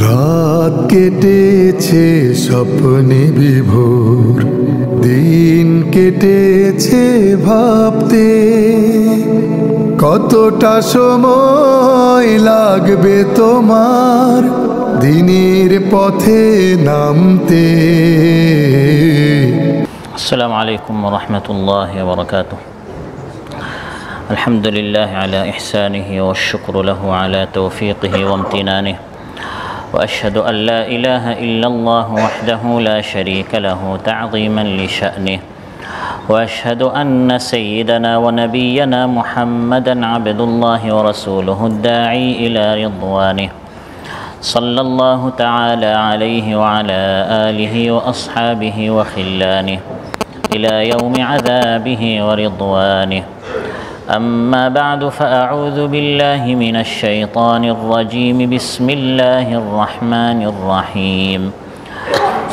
রাত কেটেছে স্বপ্নে বিভোর, দিন কেটেছে ভাবতে কতটা সময় লাগবে তোমার দিনের পথে নামতে। আসসালামু আলাইকুম ওয়া রাহমাতুল্লাহি ওয়া বারাকাতুহু। আলহামদুলিল্লাহি আলা ইহসানিহি ওয়াশ শুকরু লাহু আলা তাওফীকিহি ওয়া ইমতিনানিহি ওয়া আশহাদু আন লা ইলাহা ইল্লাল্লাহু ওয়াহদাহু লা শারীকা লাহু তা'যীমান লিশা'নিহি ওয়া আশহাদু আন্না সাইয়্যিদানা ওয়া নাবিyyana মুহাম্মাদান আবদুল্লাহি ওয়া রাসূলুহু আদ-দাঈ ইলা রিদওয়ানিহি সাল্লাল্লাহু তাআলা আলাইহি ওয়া আলা আলিহি ওয়া আসহাবিহি ওয়া খিল্লানিহি ইলা ইয়াউমি আযাবিহি ওয়া রিদওয়ানিহি। أما بعد فأعوذ بالله من الشيطان الرجيم. بسم الله الرحمن الرحيم.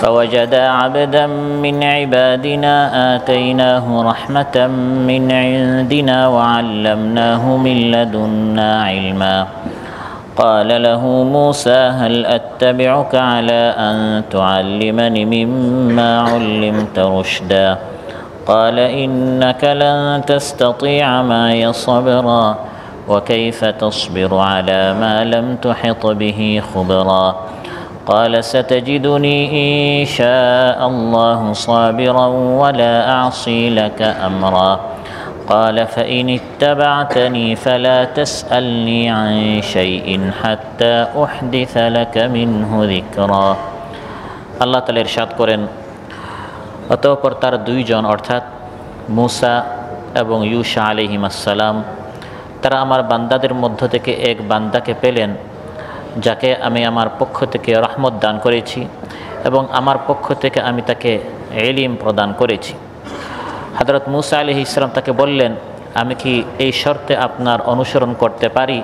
فوجدا عبدا من عبادنا آتيناه رحمة من عندنا وعلمناه من لدنا علما. قال له موسى هل أتبعك على أن تعلمني مما علمت رشدا. قال إنك لن تستطيع معي صبرا وكيف تصبر على ما لم تحط به خبرا. قال ستجدني إن شاء الله صابرا ولا أعصي لك أمرا. قال فإن اتبعتني فلا تسألني عن شيء حتى أحدث لك منه ذكرا. الله تعالى إرشاد করেন, অতঃপর তার দুইজন অর্থাৎ মূসা এবং ইউশা আলাইহিসসালাম তারা আমার বান্দাদের মধ্য থেকে এক বান্দাকে পেলেন যাকে আমি আমার পক্ষ থেকে রহমত দান করেছি এবং আমার পক্ষ থেকে আমি তাকে ইলম প্রদান করেছি। হযরত মূসা আলাইহিস সালাম তাকে বললেন, আমি কি এই শর্তে আপনার অনুসরণ করতে পারি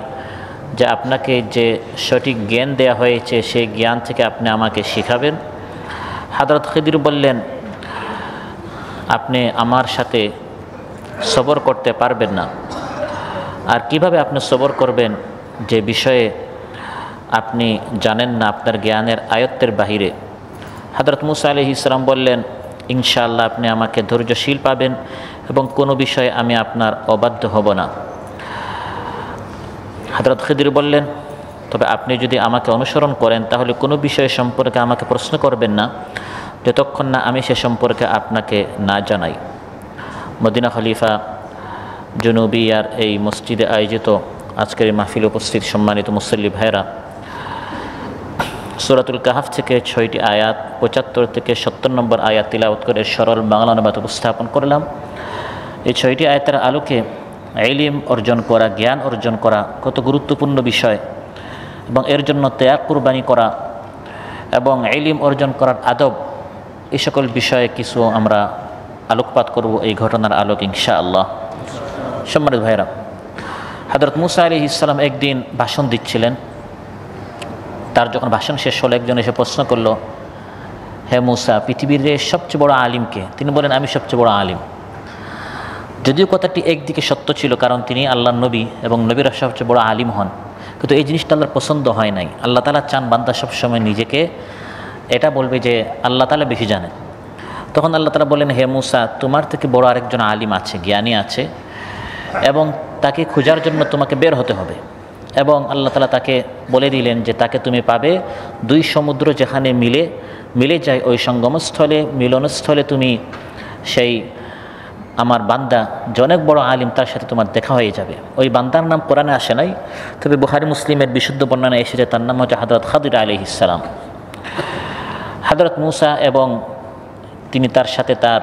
যে আপনাকে যে সঠিক জ্ঞান দেয়া হয়েছে সেই জ্ঞান থেকে আপনি আমাকে শিখাবেন? হযরত খিদির বললেন, আপনি আমার সাথে সবর করতে পারবেন না। আর কিভাবে আপনি সবর করবেন যে বিষয়ে আপনি জানেন না, আপনার জ্ঞানের আয়ত্তের বাহিরে? হযরত মূসা আলাইহিস সালাম বললেন, ইনশাআল্লাহ আপনি আমাকে ধৈর্যশীল পাবেন এবং কোনো বিষয়ে আমি আপনার অবাধ্য হব না। হযরত খিদির বললেন, তবে আপনি যদি আমাকে অনুসরণ করেন তাহলে কোনো বিষয় সম্পর্কে আমাকে প্রশ্ন করবেন না যতক্ষণ না আমি সে সম্পর্কে আপনাকে না জানাই। মদিনা খলিফা জুনুবিয়ার এই মসজিদে আয়োজিত আজকের এই মাহফিলে উপস্থিত সম্মানিত মুসল্লি ভাইরা, সূরাতুল কাহফ থেকে 6টি আয়াত 75 থেকে 70 নম্বর আয়াত তিলাওয়াত করে সরল বাংলা অনুবাদ উপস্থাপন করলাম। এই 6টি আয়াতের আলোকে ইলম অর্জন করা, জ্ঞান অর্জন করা কত গুরুত্বপূর্ণ বিষয় এবং এর জন্য ত্যাগ কুরবানি করা এবং ইলম অর্জন করার আদব, এই সকল বিষয়ে কিছু আমরা আলোকপাত করব এই ঘটনার আলোকে ইনশাআল্লাহ। সম্মানিত ভাইরা, হযরত মূসা আলাইহিস সালাম একদিন ভাষণ দিচ্ছিলেন। তার যখন ভাষণ শেষ হলো, একজন এসে প্রশ্ন করলো, হে মূসা, পৃথিবীর সবচেয়ে বড় আলিমকে? তিনি বলেন, আমি সবচেয়ে বড় আলিম। যদিও কথাটি একদিকে সত্য ছিল, কারণ তিনি আল্লাহর নবী এবং নবীরা সবচেয়ে বড় আলিম হন, কিন্তু এই জিনিসটা আল্লাহর পছন্দ হয় নাই। আল্লাহ তাআলা চান বান্দা সবসময় নিজেকে এটা বলবে যে আল্লাহ তাআলা বেশি জানেন। তখন আল্লাহ তাআলা বলেন, হে মূসা, তোমার থেকে বড় আরেকজন আলিম আছে, জ্ঞানী আছে, এবং তাকে খোঁজার জন্য তোমাকে বের হতে হবে। এবং আল্লাহ তাআলা তাকে বলে দিলেন যে তাকে তুমি পাবে দুই সমুদ্র যেখানে মিলে যায়, ওই সঙ্গমস্থলে, মিলনস্থলে তুমি সেই আমার বান্দা যে অনেক বড় আলিম, তার সাথে তোমার দেখা হয়ে যাবে। ওই বান্দার নাম কোরআনে আসে নাই, তবে বুখারী মুসলিমের বিশুদ্ধ বর্ণনা এসেছে, তার নাম হচ্ছে হযরত খাদির আলাইহিস সালাম। হযরত মূসা এবং তিনি তার সাথে তার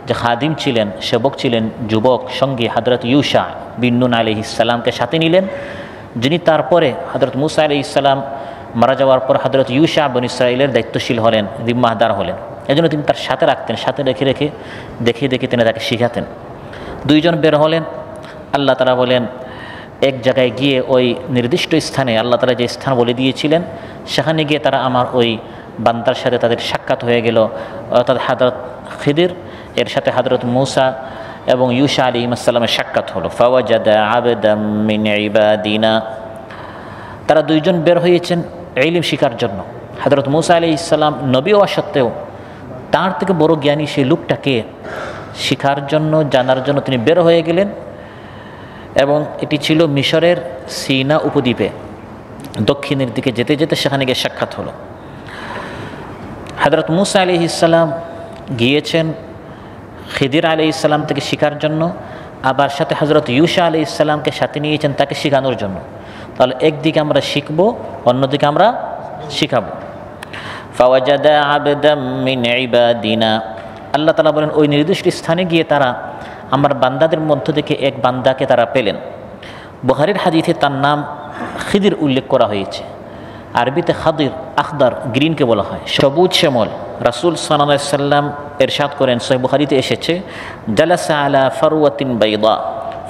যে খাদিম ছিলেন, সেবক ছিলেন, যুবক সঙ্গী হযরত ইউশা বিন নুন আলাইহিস সালামকে সাথে নিলেন, যিনি তারপরে হযরত মূসা আলাইহিস সালাম মারা যাওয়ার পর হযরত ইউশা বনী ইসরাঈলের দায়িত্বশীল হলেন, জিম্মাদার হলেন। এজন্য তিনি তার সাথে রাখতেন, সাথে দেখে তিনি তাকে শিখাতেন। দুইজন বের হলেন। আল্লাহ তাআলা বলেন, এক জায়গায় গিয়ে ওই নির্দিষ্ট স্থানে, আল্লাহ তাআলা যে স্থান বলে দিয়েছিলেন, সেখানে গিয়ে তারা আমার ওই বান্দার সাথে তাদের সাক্ষাৎ হয়ে গেল, অর্থাৎ হযরত খিদির এর সাথে হযরত মূসা এবং ইউশা আলাইহিস সালামের সাক্ষাৎ হলো। ফাওয়াজাদা আবদাম মিন ইবাদিনা, তারা দুইজন বের হয়েছেন ইলম শিখার জন্য। হযরত মূসা আলাইহিস সালাম নবী হওয়া সত্ত্বেও তার থেকে বড় জ্ঞানী সেই লোকটাকে শিখার জন্য, জানার জন্য তিনি বের হয়ে গেলেন। এবং এটি ছিল মিশরের সিনা উপদ্বীপে, দক্ষিণের দিকে যেতে যেতে সেখানে গিয়ে সাক্ষাৎ হলো। হযরত মূসা আলাইহিস সালাম গিয়েছেন খিদির আলাইহিস সালাম থেকে শিখার জন্য, আবার সাথে হযরত ইউসা আলাইহিস সালামকে সাথে নিয়েছেন তাকে শেখানোর জন্য। তাহলে একদিকে আমরা শিখব, অন্যদিকে আমরা শিখাবো। ফাওয়াজাদা আবদাম মিন ইবাদিনা, আল্লাহ তাআলা বলেন ওই নির্দিষ্ট স্থানে গিয়ে তারা আমার বান্দাদের মধ্য থেকে এক বান্দাকে তারা পেলেন। বুখারীর হাদিসে তার নাম খিদির উল্লেখ করা হয়েছে। আরবিতে খাদির আখদার, গ্রিনকে বলা হয়, সবুজ শ্যামল। রাসূল সাল্লাল্লাহু আলাইহি সাল্লাম ইরশাদ করেন, সহিহ বুখারীতে এসেছে, জালাসা আলা ফারওয়াতিন বাইদা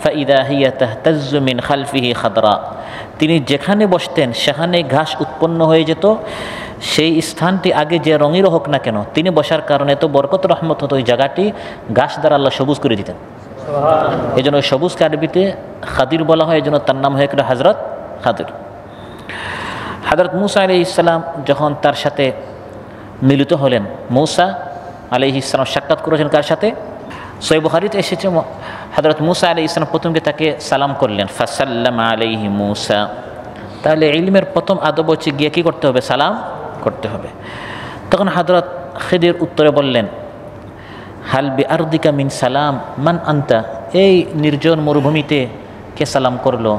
ফাইদা হিয়া তাহতাজ্জু মিন খালফিহি খাদরা। তিনি যেখানে বসতেন সেখানে ঘাস উৎপন্ন হয়ে যেত। সেই স্থানটি আগে যে রঙের হোক না কেন, তিনি বসার কারণে তো বরকত রহমত হতো, ওই জায়গাটি ঘাস দ্বারা আল্লাহ সবুজ করে দিতেন। এই জন্য সবুজকে আরবিতে খাদির বলা হয়, এই জন্য তার নাম হয়ে গেল হযরত খাদির। হযরত মূসা আলাইহিস সালাম যখন তার সাথে মিলিত হলেন, মূসা আলাইহিস সালাম সাক্ষাৎ করেছেন কার সাথে? সহিহ বুখারীতে এসেছে হযরত মূসা আলাইহিস সালাম প্রথমে তাকে সালাম করলেন, ফাসাল্লামা আলাইহি মূসা। তাহলে ইলমের প্রথম আদব হচ্ছে গিয়ে কী করতে হবে? সালাম করতে হবে। তখন হযরত খিদির উত্তরে বললেন, হাল বিআরদিকা মিন সালাম মান আনতা, এই নির্জন মরুভূমিতে কে সালাম করলো?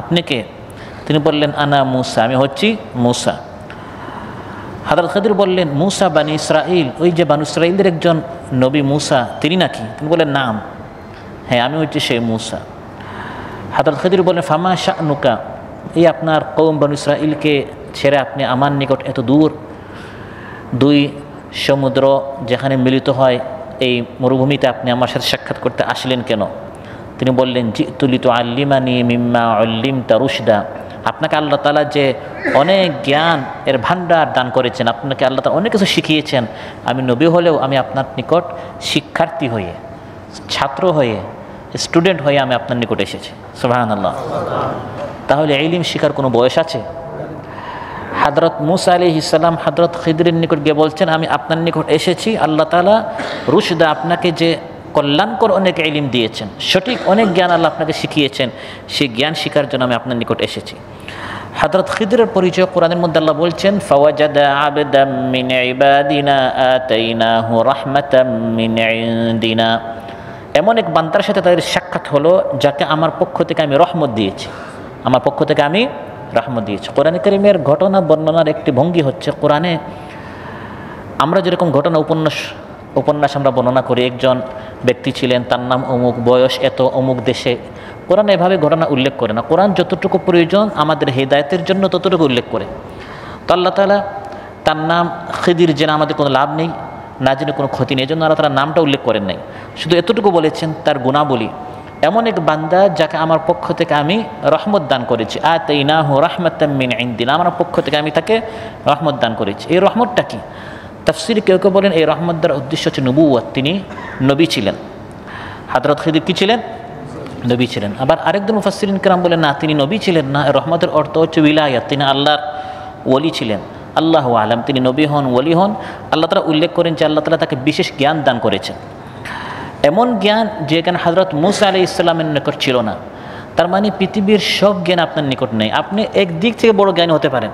আপনি কে? তিনি বললেন, আনা মূসা, আমি হচ্ছি মূসা। হযরত খিদির বললেন, মূসা বানি ইসরাইল, ওই যে বানু ইসরাইলদের একজন নবী মূসা, তিনি নাকি? তিনি বললেন, নাম, হ্যাঁ আমি হচ্ছি সেই মূসা। হযরত খিদির বললেন, ফামা শানুকা, এই আপনার কওম বানু ইসরাইলকে ছেড়ে আপনি আমার নিকট এত দূর, দুই সমুদ্র যেখানে মিলিত হয় এই মরুভূমিতে আপনি আমার সাথে সাক্ষাৎ করতে আসলেন কেন? তিনি বললেন, জিতু লিতুআল্লিমানি মিম্মা উল্লিমতা রুশদা, আপনাকে আল্লাহ তাআলা যে অনেক জ্ঞান এর ভান্ডার দান করেছেন, আপনাকে আল্লাহ তাআলা অনেক কিছু শিখিয়েছেন, আমি নবী হলেও আমি আপনার নিকট শিক্ষার্থী হয়ে, ছাত্র হয়ে, স্টুডেন্ট হয়ে আমি আপনার নিকট এসেছি। সুবহানাল্লাহ। তাহলে ইলম শিখার কোনো বয়স আছে? হযরত মূসা আলাইহিস সালাম হযরত খিদিরের নিকট গিয়ে বলছেন, আমি আপনার নিকট এসেছি, আল্লাহ তাআলা রুশদা, আপনাকে যে কল্যাণকর অনেক ইলম দিয়েছেন, সঠিক অনেক জ্ঞান আল্লাহ আপনাকে শিখিয়েছেন, সেই জ্ঞান শিখার জন্য আমি আপনার নিকট এসেছি। হযরত খিদিরের পরিচয় কোরআনের মধ্যে আল্লাহ বলছেন, ফাওয়াজাদা আবদাম মিন ইবাদিনা আতাইনাহু রাহমাতাম মিন ইনদিনা, এমন এক বান্দার সাথে তাদের সাক্ষাৎ হলো যাকে আমার পক্ষ থেকে আমি রহমত দিয়েছি, আমার পক্ষ থেকে আমি রহমত দিয়েছি। কোরআন কারীমের ঘটনা বর্ণনার একটি ভঙ্গি হচ্ছে, কোরআনে আমরা যেরকম ঘটনা উপন্যাস আমরা বর্ণনা করি, একজন ব্যক্তি ছিলেন, তার নাম অমুক, বয়স এত, অমুক দেশে, কোরআন এভাবে ঘটনা উল্লেখ করে না। কোরআন যতটুকু প্রয়োজন আমাদের হেদায়েতের জন্য ততটুকু উল্লেখ করে। তো আল্লাহ তাআলা তার নাম খিদির জেনে আমাদের কোনো লাভ নেই, না জেনে কোনো ক্ষতি নেই, এই জন্য আল্লাহ তাআলা নামটা উল্লেখ করেন নাই, শুধু এতটুকু বলেছেন তার গুণাবলী, এমন এক বান্দা যাকে আমার পক্ষ থেকে আমি রহমত দান করেছি। আতাইনাহু রাহমাতাম মিন ইনদিনা, আমার পক্ষ থেকে আমি তাকে রহমত দান করেছি। এই রহমতটা কি? তাফসীরে কেউ কেউ বলেন এই রহমত দ্বারা উদ্দেশ্য হচ্ছে নবুয়ত, তিনি নবী ছিলেন। হযরত খিদির কি ছিলেন? নবী ছিলেন। আবার আরেকজন মুফাসসিরিন কেরাম বলেন, না, তিনি নবী ছিলেন না, রহমতের অর্থ হচ্ছে উলায়াত, তিনি আল্লাহর ওলি ছিলেন। আল্লাহু আলাম, তিনি নবী হন, ওলি হন, আল্লাহ তাআলা উল্লেখ করেন যে আল্লাহ তাআলা তাকে বিশেষ জ্ঞান দান করেছেন, এমন জ্ঞান যে জ্ঞান হযরত মূসা আলাইহিস সালামের নিকট ছিল না। তার মানে পৃথিবীর সব জ্ঞান আপনার নিকট নেই। আপনি এক দিক থেকে বড় জ্ঞানী হতে পারেন,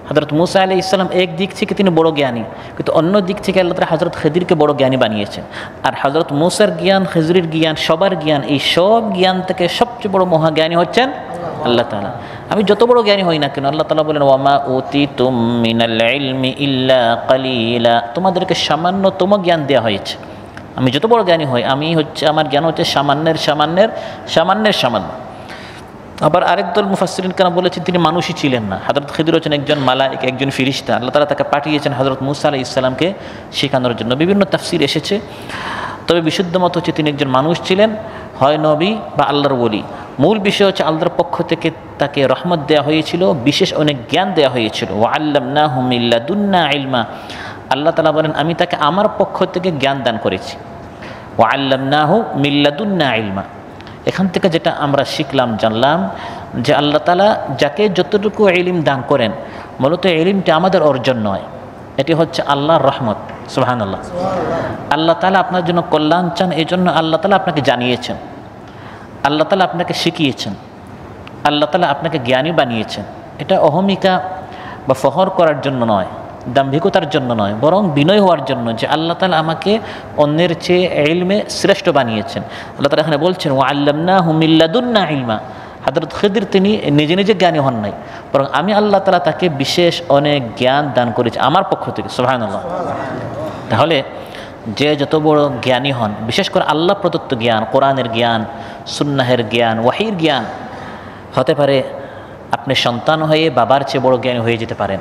হযরত মূসা আলাইহিস সালাম এক দিক থেকে তিনি বড় জ্ঞানী, কিন্তু অন্য দিক থেকে আল্লাহ তাআলা হযরত খিদিরকে বড় জ্ঞানী বানিয়েছেন। আর হযরত মূসার জ্ঞান, খিদিরের জ্ঞান, সবার জ্ঞান, এই সব জ্ঞান থেকে সবচেয়ে বড় মহাজ্ঞানী হচ্ছেন আল্লাহ তাআলা। আমি যত বড় জ্ঞানী হই না কেন, আল্লাহ তাআলা বলেন, ওয়ামা উতিতুম মিনাল ইলমি ইল্লা কালিলা, তোমাদেরকে সামান্যতম জ্ঞান দেওয়া হয়েছে। আমি যত বড় জ্ঞানী হই, আমার জ্ঞান হচ্ছে সামান্য। আবার আরেক দল মুফাসসিরিন কেরাম বলেছেন তিনি মানুষই ছিলেন না, হযরত খিদির হচ্ছেন একজন মালায়েকা, একজন ফেরেশতা, আল্লাহ তাআলা তাকে পাঠিয়েছেন হযরত মূসা আলাইহিস সালামকে শেখানোর জন্য। বিভিন্ন তাফসীর এসেছে, তবে বিশুদ্ধ মত হচ্ছে তিনি একজন মানুষ ছিলেন, হয় নবী বা আল্লাহর ওলি। মূল বিষয় হচ্ছে আল্লাহর পক্ষ থেকে তাকে রহমত দেওয়া হয়েছিল, বিশেষ অনেক জ্ঞান দেওয়া হয়েছিল। ওয়া আল্লামনাহু মিন লাদুন্না ইলমা, আল্লাহ তাআলা বলেন আমি তাকে আমার পক্ষ থেকে জ্ঞান দান করেছি। ওয়া আল্লামনাহু মিন লাদুন্না ইলমা, এখান থেকে যেটা আমরা শিখলাম, জানলাম যে আল্লাহ তাআলা যাকে যতটুকু ইলম দান করেন মূলত ইলমটা আমাদের অর্জন নয়, এটি হচ্ছে আল্লাহর রহমত। সুবহানাল্লাহ। আল্লাহ তাআলা আপনার জন্য কল্যাণ চান, এই জন্য আল্লাহ তাআলা আপনাকে জানিয়েছেন, আল্লাহ তাআলা আপনাকে শিখিয়েছেন, আল্লাহ তাআলা আপনাকে জ্ঞানী বানিয়েছেন। এটা অহমিকা বা ফখর করার জন্য নয়, দাম্ভিকতার জন্য নয়, বরং বিনয় হওয়ার জন্য যে আল্লাহ তাআলা আমাকে অন্যের চেয়ে ইলমে শ্রেষ্ঠ বানিয়েছেন। আল্লাহ তাআলা এখানে বলছেন ওয়া আল্লামনাহু মিন লাদুন্না ইলমা। হযরত খিদির তিনি নিজে নিজে জ্ঞানী হন নাই, বরং আমি আল্লাহ তাআলা তাকে বিশেষ অনেক জ্ঞান দান করেছি আমার পক্ষ থেকে। সুবহানাল্লাহ। তাহলে যে যত বড় জ্ঞানী হন, বিশেষ করে আল্লাহ প্রদত্ত জ্ঞান, কোরআনের জ্ঞান, সুন্নাহের জ্ঞান, ওয়াহির জ্ঞান, হতে পারে আপনি সন্তান হয়ে বাবার চেয়ে বড় জ্ঞানী হয়ে যেতে পারেন,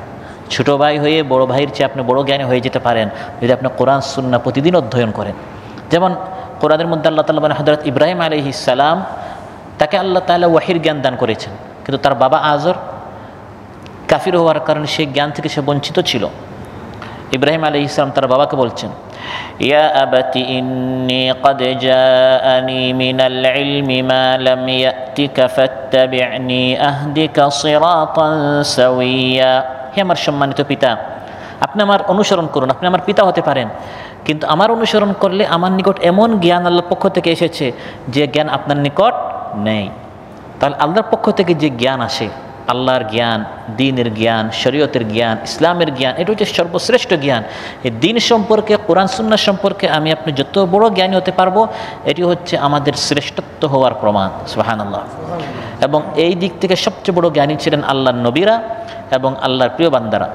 ছোটো ভাই হয়ে বড় ভাইয়ের চেয়ে আপনি বড় জ্ঞানী হয়ে যেতে পারেন যদি আপনি কোরআন সুন্নাহ প্রতিদিন অধ্যয়ন করেন। যেমন কোরআনের মধ্যে আল্লাহ তাআলা বলেন হযরত ইব্রাহিম আলাইহিস সালাম, তাকে আল্লাহ তাআলা ওয়াহির জ্ঞান দান করেছেন, কিন্তু তার বাবা আজর কাফির হওয়ার কারণে সেই জ্ঞান থেকে সে বঞ্চিত ছিল। ইব্রাহিম আলাইহিস সালাম তার বাবাকে বলছেন ইয়া আবাতি ইন্নী ক্বাদ জাআনি মিনাল ইলমি মা লাম ইয়াতিকা ফাত্তাবি'নি আহদিকা সিরাতান সাওয়িয়া। হে আমার সম্মানিত পিতা, আপনি আমার অনুসরণ করুন, আপনি আমার পিতা হতে পারেন, কিন্তু আমার অনুসরণ করলে আমার নিকট এমন জ্ঞান আল্লাহর পক্ষ থেকে এসেছে যে জ্ঞান আপনার নিকট নেই। তাহলে আল্লাহর পক্ষ থেকে যে জ্ঞান আসে, আল্লাহর জ্ঞান, দ্বীনের জ্ঞান, শরীয়তের জ্ঞান, ইসলামের জ্ঞান, এটা হচ্ছে সর্বশ্রেষ্ঠ জ্ঞান। এই দ্বীন সম্পর্কে, কোরআন সুন্নাহ সম্পর্কে আমি আপনি যত বড় জ্ঞানী হতে পারবো, এটি হচ্ছে আমাদের শ্রেষ্ঠত্ব হওয়ার প্রমাণ। সুবহানাল্লাহ। এবং এই দিক থেকে সবচেয়ে বড় জ্ঞানী ছিলেন আল্লাহর নবীরা এবং আল্লাহর প্রিয় বান্দারা।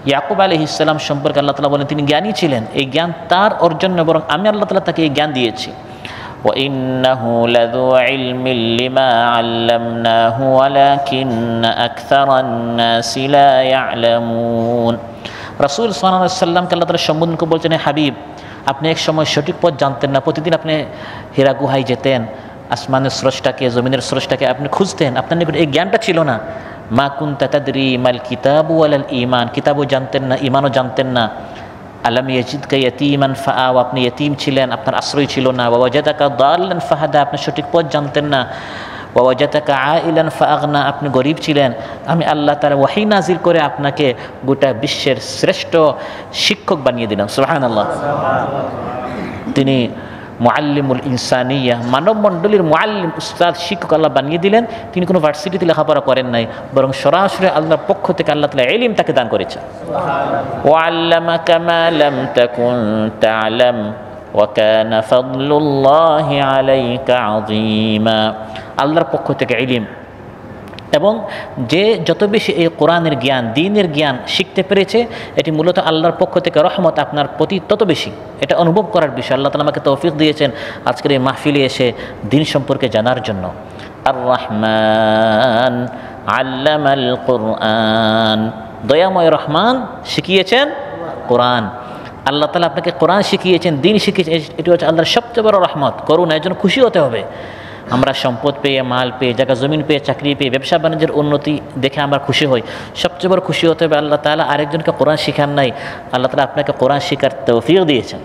ইয়াকুব আলাইহিস সালাম সম্পর্কে আল্লাহ তাআলা বলেন তিনি জ্ঞানী ছিলেন, এই জ্ঞান তার অর্জন নয়, বরং আমি আল্লাহ তাআলা তাকে এই জ্ঞান দিয়েছি। وإنه لذو علم لما علمناه ولكن أكثر الناس لا يعلمون। রাসূল সাল্লাল্লাহু আলাইহি ওয়াসাল্লামকে আল্লাহ তাআলা সম্বোধন করে বলছেন, হাবিব, আপনি এক সময় সঠিক পথ জানতেন না, প্রতিদিন আপনি হীরা গুহায় যেতেন, আসমানের স্রষ্টাকে, জমিনের স্রষ্টাকে আপনি খুঁজতেন, আপনার নিকট এই জ্ঞানটা ছিল না। মা কুনতা তাদরি মাল কিতাবু ওয়ালাল ঈমান, কিতাবও জানতেন না, ঈমানও জানতেন না। আলাম ইয়াজিদকা ইয়াতীমান ফাআওয়া, আপনি ইয়তীম ছিলেন, আপনার আশ্রয় ছিল না। ওয়া ওয়াজাদাকা দাল্লান ফাহাদা, আপনি সঠিক পথ জানতেন না। ওয়া ওয়াজাদাকা আইলান ফাআগনা, আপনি গরীব ছিলেন। আমি আল্লাহ তাআলা ওয়াহী নাজিল করে আপনাকে গোটা বিশ্বের শ্রেষ্ঠ শিক্ষক বানিয়ে দিলাম। সুবহানাল্লাহ। তিনি মুআল্লিমুল ইনসানিয়া, মানব মণ্ডলীর মুআল্লিম, উস্তাদ, শিক্ষক আল্লাহ বানিয়ে দিলেন। তিনি কোনো ভার্সিটিতে লেখাপড়া করেন নাই, বরং সরাসরি আল্লাহর পক্ষ থেকে আল্লাহ তাআলা ইলম তাকে দান করেছে। ওয়া আল্লামাকা মা লাম তাকুন তা'লাম ওয়া কানা ফাদলুল্লাহি আলাইকা আযীমা। আল্লাহর পক্ষ থেকে ইলম, এবং যে যত বেশি এই কোরআনের জ্ঞান, দ্বীনের জ্ঞান শিখতে পেরেছে, এটি মূলত আল্লাহর পক্ষ থেকে রহমত আপনার প্রতি তত বেশি। এটা অনুভব করার বিষয়। আল্লাহ তাআলা আমাকে তৌফিক দিয়েছেন আজকের এই মাহফিলে এসে দ্বীন সম্পর্কে জানার জন্য। আর রহমান আল্লামাল কুরআন, দয়াময় রহমান শিখিয়েছেন কোরআন। আল্লাহ তাআলা আপনাকে কোরআন শিখিয়েছেন, দ্বীন শিখিয়েছেন, এটি হচ্ছে আল্লাহর সবচেয়ে বড় রহমত, করুণা। এর জন্য খুশি হতে হবে। আমরা সম্পদ পেয়ে, মাল পেয়ে, জায়গা জমিন পেয়ে, চাকরি পেয়ে, ব্যবসা বাণিজ্যের উন্নতি দেখে আমরা খুশি হই। সবচেয়ে বড় খুশি হতে হবে আল্লাহ তাআলা আরেকজনকে কোরআন শিখান নাই, আল্লাহ তাআলা আপনাকে কোরআন শিখার তৌফিক দিয়েছেন।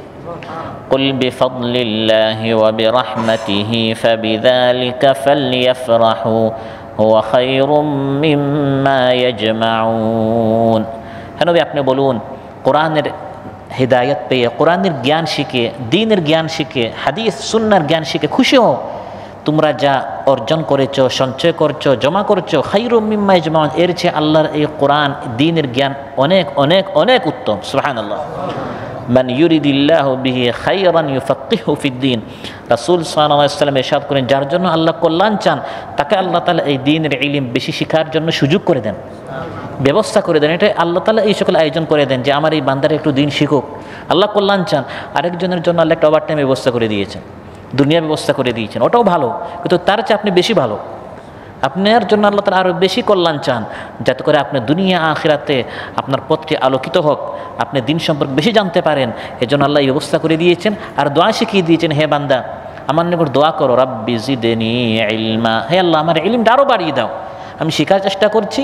কুল বিফাদলিল্লাহি ওয়া বিরহমাতিহি ফাবিযালিকা ফালইফরাহু হুয়া খায়রুম মিম্মা ইয়াজমাউন। হে নবী, আপনি বলুন, কোরআনের হিদায়াত পেয়ে, কোরআনের জ্ঞান শিখে, দ্বীনের জ্ঞান শিখে, হাদিস সুন্নাহর জ্ঞান শিখে খুশি হও। তোমরা যা অর্জন করেছো, সঞ্চয় করছো, জমা করছো, খায়রুম মিম্মা ইয়াজমাউন, এর চেয়ে আল্লাহর এই কোরআন, দ্বীনের জ্ঞান অনেক অনেক অনেক উত্তম। সুবহানাল্লাহ। মান ইউরিদিল্লাহু বিহি খায়রান ইউফাক্কিহু ফিদ্দীন। রাসূল সাল্লাল্লাহু আলাইহি ওয়াসাল্লাম ইরশাদ করেন, যার জন্য আল্লাহ কল্যাণ চান তাকে আল্লাহ তাআলা এই দ্বীনের ইলম বেশি শেখার জন্য সুযোগ করে দেন, ব্যবস্থা করে দেন। এটা আল্লাহ তাআলা এই সকল আয়োজন করে দেন যে আমার এই বান্দারা একটু দ্বীন শিখুক। আল্লাহ কল্যাণ চান, আরেকজনের জন্য আল্লাহ একটা ওভারটাইম ব্যবস্থা করে দিয়েছেন, দুনিয়া ব্যবস্থা করে দিয়েছেন, ওটাও ভালো, কিন্তু তার চেয়ে আপনি বেশি ভালো। আপনার জন্য আল্লাহ তাআলা আরও বেশি কল্যাণ চান, যাতে করে আপনি দুনিয়া আখিরাতে আপনার পথটি আলোকিত হোক, আপনি দ্বীন সম্পর্কে বেশি জানতে পারেন। এজন্য আল্লাহ এই ব্যবস্থা করে দিয়েছেন। আর দোয়া শিখিয়ে দিয়েছেন, হে বান্দা, আমার নিকট দোয়া করো, রাব্বি জিদনি ইলমা, হে আল্লাহ আমার ইলমটা আরও বাড়িয়ে দাও। আমি শেখার চেষ্টা করছি,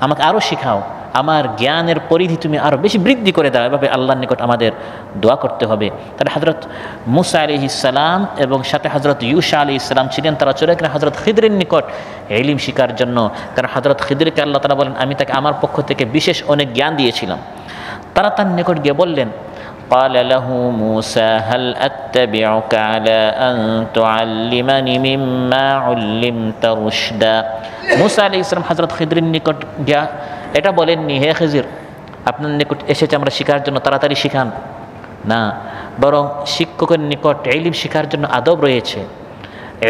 আমাকে আরও শেখাও। আমার জ্ঞানের পরিধি তুমি আরও বেশি বৃদ্ধি করে দাও। এভাবে আল্লাহর নিকট আমাদের দোয়া করতে হবে। তাহলে হযরত মূসা আলাইহিস সালাম এবং সাথে হযরত ইউসা আলাইহিস সালাম ছিলেন, তারা চলে গেলেন হযরত খিদরের নিকট ইলম শিকার জন্য। কারণ হযরত খিদরকে আল্লাহ তাআলা বলেন, আমি তাকে আমার পক্ষ থেকে বিশেষ অনেক জ্ঞান দিয়েছিলাম। তারা তার নিকট গিয়ে বললেন, قال له موسى هل أتبعك على أن تعلمني مما علمت رشدا। মূসা আলাইহিস সালাম হযরত খিদরের নিকট গিয়া এটা বলেননি, হে খিজির, আপনার নিকট এসেছে আমরা শিখার জন্য, তাড়াতাড়ি শিখান না, বরং শিক্ষকের নিকট ইলম শিখার জন্য আদব রয়েছে।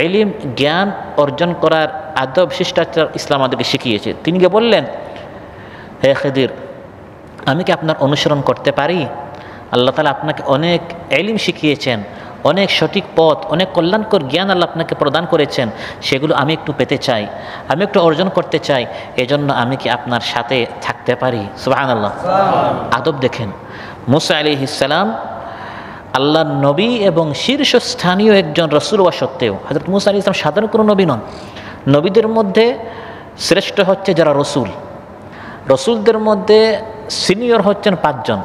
ইলম জ্ঞান অর্জন করার আদব শিষ্টাচার ইসলাম আমাদেরকে শিখিয়েছে। তিনি গিয়ে বললেন, হে খিজির, আমি কি আপনার অনুসরণ করতে পারি? আল্লাহ তাআলা আপনাকে অনেক ইলম শিখিয়েছেন, অনেক সঠিক পথ, অনেক কল্যাণকর জ্ঞান আল্লাহ আপনাকে প্রদান করেছেন, সেগুলো আমি একটু পেতে চাই, আমি একটু অর্জন করতে চাই, এজন্য আমি কি আপনার সাথে থাকতে পারি? সুবহানাল্লাহ। আদব দেখেন, মূসা আলাইহিস সালাম আল্লাহর নবী এবং শীর্ষস্থানীয় একজন রাসূল হওয়া সত্ত্বেও, হযরত মূসা আলাইহিস সালাম সাধারণ কোনো নবী নন। নবীদের মধ্যে শ্রেষ্ঠ হচ্ছে যারা রসুল, রসুলদের মধ্যে সিনিয়র হচ্ছেন 5 জন,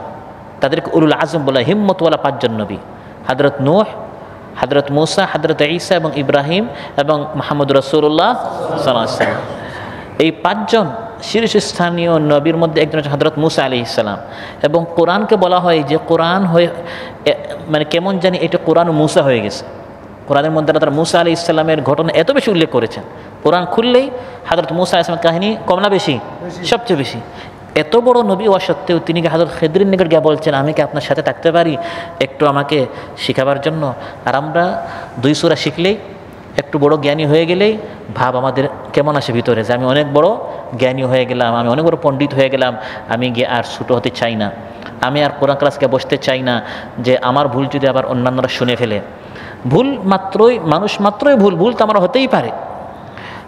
তাদেরকে উলুল আজম বলা, হিম্মতওয়ালা 5 জন নবী, হযরত নূহ, হযরত মূসা, হযরত ঈসা এবং ইব্রাহিম এবং মুহাম্মদ রাসূলুল্লাহ সাল্লাল্লাহু আলাইহি ওয়াসাল্লাম। এই 5 জন শীর্ষস্থানীয় নবীর মধ্যে একজন হচ্ছে হযরত মূসা আলাইহিস সালাম। এবং কোরআনকে বলা হয় যে কোরআন হয়ে মানে কেমন জানি এটা কোরআন মূসা হয়ে গেছে। কোরআনের মধ্যে তারা মূসা আলাইহিস সালামের ঘটনা এত বেশি উল্লেখ করেছেন, কোরআন খুললেই হযরত মূসা আলাইহিস সালামের কাহিনী কম না বেশি? সবচেয়ে বেশি। এত বড় নবী হওয়া সত্ত্বেও তিনি হযরত খিদরের নিকট গিয়ে বলছেন, আমি কি আপনার সাথে থাকতে পারি একটু আমাকে শিখাবার জন্য? আর আমরা 2 সূরা শিখলেই, একটু বড় জ্ঞানী হয়ে গেলেই ভাব আমাদের কেমন আসে ভিতরে, যে আমি অনেক বড় জ্ঞানী হয়ে গেলাম, আমি অনেক বড় পণ্ডিত হয়ে গেলাম, আমি গিয়ে আর ছোটো হতে চাই না, আমি আর কোরআন ক্লাসকে বসতে চাই না, যে আমার ভুল যদি আবার অন্যান্যরা শুনে ফেলে। ভুল মাত্রই, মানুষ মাত্রই ভুল, ভুল তো আমার হতেই পারে।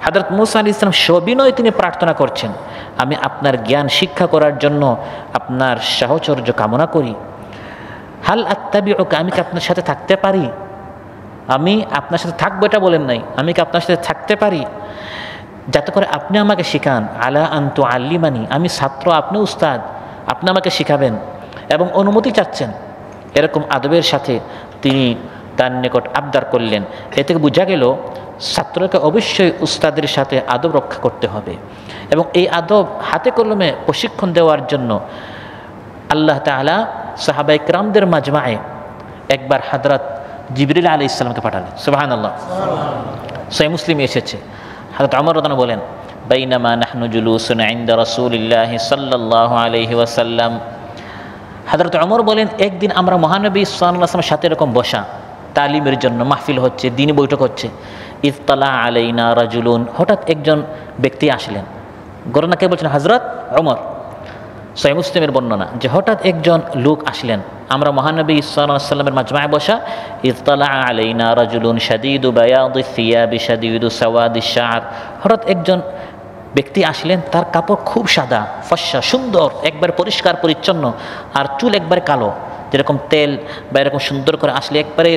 হযরত মূসা আলাইহিস সালাম সবিনয়ে তিনি প্রার্থনা করছেন, আমি আপনার জ্ঞান শিক্ষা করার জন্য আপনার সাহচর্য কামনা করি। হাল আত্তাবিউকা, আমি কি আপনার সাথে থাকতে পারি? আমি আপনার সাথে থাকবো এটা বলেন নাই, আমি কি আপনার সাথে থাকতে পারি যাতে করে আপনি আমাকে শিখান। আলা আন তুআল্লিমানি, আমি ছাত্র, আপনি উস্তাদ, আপনি আমাকে শিখাবেন এবং অনুমতি চাচ্ছেন। এরকম আদবের সাথে তিনি তার নিকট আবদার করলেন। এ থেকে বোঝা গেল ছাত্রকে অবশ্যই উস্তাদের সাথে আদব রক্ষা করতে হবে এবং এই আদব হাতে কলমে প্রশিক্ষণ দেওয়ার জন্য আল্লাহ তাআলা সাহাবায়ে কেরামদের মাজমায়ে একবার হযরত জিবরিল আলাইহিস সালামকে পাঠালেন। সুবহানাল্লাহ। সহিহ মুসলিমে এসেছে, হযরত ওমর রাদিয়াল্লাহু আনহু বলেন, বাইনামা নাহনু জুলুসুন ইনদা রাসূলিল্লাহি সাল্লাল্লাহু আলাইহি ওয়াসাল্লাম, হযরত ওমর বলেন, একদিন আমরা মহানবী সাল্লাল্লাহু আলাইহি ওয়াসাল্লামের সাথে এরকম বসা, তালিমের জন্য মাহফিল হচ্ছে, দ্বীনি বৈঠক হচ্ছে। ইত্তালা আলাইনা রাজুলুন, হঠাৎ একজন ব্যক্তি আসলেন। ঘটনা কে বলছেন? হযরত ওমর। সহিহ মুসলিমের বর্ণনা যে হঠাৎ একজন লোক আসলেন, আমরা মহানবী সাল্লাল্লাহু আলাইহি ওয়াসাল্লামের মাজমায়ে বসা, ইত্তালা আলাইনা রাজুলুন শাদীদু বায়াদিস সিয়াবি শাদীদু সাওয়াদিশ শা'r, হঠাৎ একজন ব্যক্তি আসলেন, তার কাপড় খুব সাদা ফর্সা সুন্দর, একবার পরিষ্কার পরিচ্ছন্ন, আর চুল একবারে কালো, যেরকম তেল বা এরকম সুন্দর করে আসলে একবারে